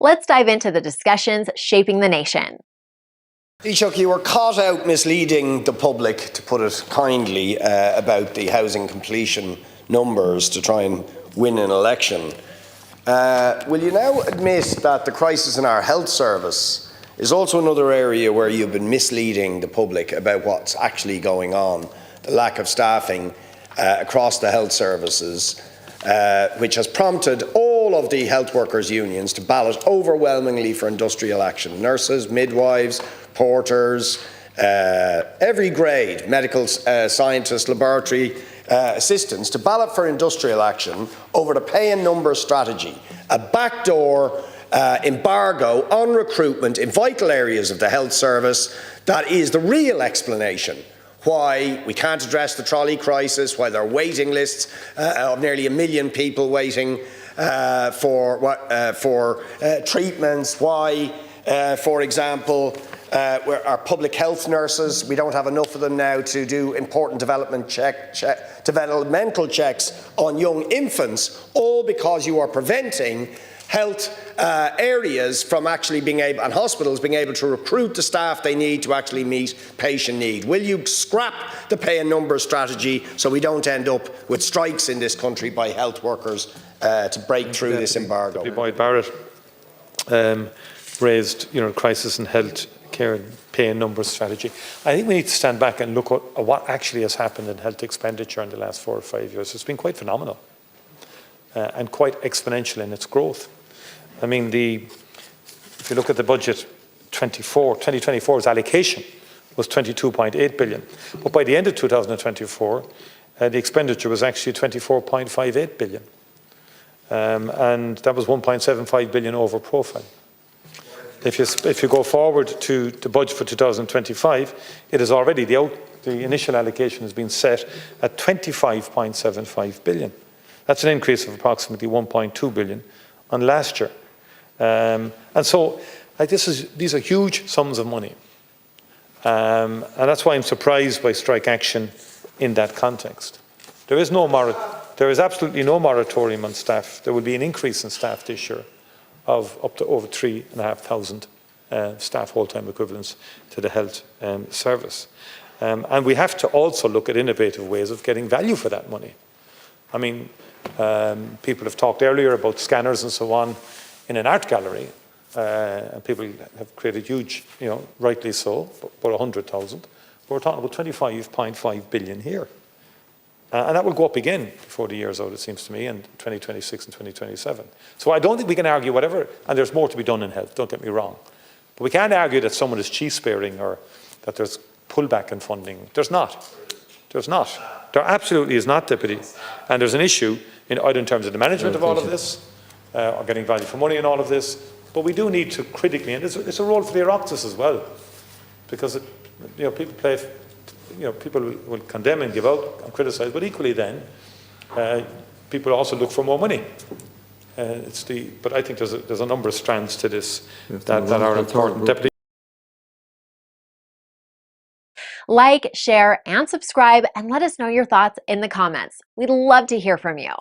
Let's dive into the discussions shaping the nation. Taoiseach, you were caught out misleading the public, to put it kindly, about the housing completion numbers to try and win an election. Will you now admit that the crisis in our health service is also another area where you've been misleading the public about what's actually going on, the lack of staffing across the health services, which has prompted all of the health workers' unions to ballot overwhelmingly for industrial action. Nurses, midwives, porters, every grade, medical scientists, laboratory assistants, to ballot for industrial action over the pay and numbers strategy, a backdoor embargo on recruitment in vital areas of the health service that is the real explanation why we can't address the trolley crisis, why there are waiting lists of nearly 1 million people waiting for treatments, why, for example, our public health nurses, we don't have enough of them now to do important developmental checks on young infants, all because you are preventing health areas from actually being able, and hospitals being able to recruit the staff they need to actually meet patient need. Will you scrap the pay and numbers strategy so we don't end up with strikes in this country by health workers to break through this embargo? Richard Boyd Barrett raised, crisis in health care and pay and numbers strategy. I think we need to stand back and look at what actually has happened in health expenditure in the last 4 or 5 years. It's been quite phenomenal and quite exponential in its growth. I mean, if you look at the budget, 2024's allocation was 22.8 billion. But by the end of 2024, the expenditure was actually 24.58 billion. And that was 1.75 billion over profile. If you go forward to the budget for 2025, it is already, the initial allocation has been set at 25.75 billion. That's an increase of approximately 1.2 billion on last year. And so these are huge sums of money. And that's why I'm surprised by strike action in that context. There is absolutely no moratorium on staff. There will be an increase in staff this year of up to over 3,500 staff full-time equivalents to the health service. And we have to also look at innovative ways of getting value for that money. I mean, people have talked earlier about scanners and so on in an art gallery, and people have created huge, rightly so, about 100,000. But we're talking about 25.5 billion here. And that will go up again before the year's out, it seems to me, in 2026 and 2027. So I don't think we can argue whatever, and there's more to be done in health, don't get me wrong. But we can't argue that someone is cheese-sparing or that there's pullback in funding. There's not. There's not. There absolutely is not, Deputy. And there's an issue either in terms of the management of all of this, or getting value for money in all of this. But we do need to critically, and it's a role for the Oireachtas as well, because people play. People will condemn and give out and criticise, but equally then, people also look for more money. But I think there's a number of strands to this that are important. Deputy. Like, share, and subscribe, and let us know your thoughts in the comments. We'd love to hear from you.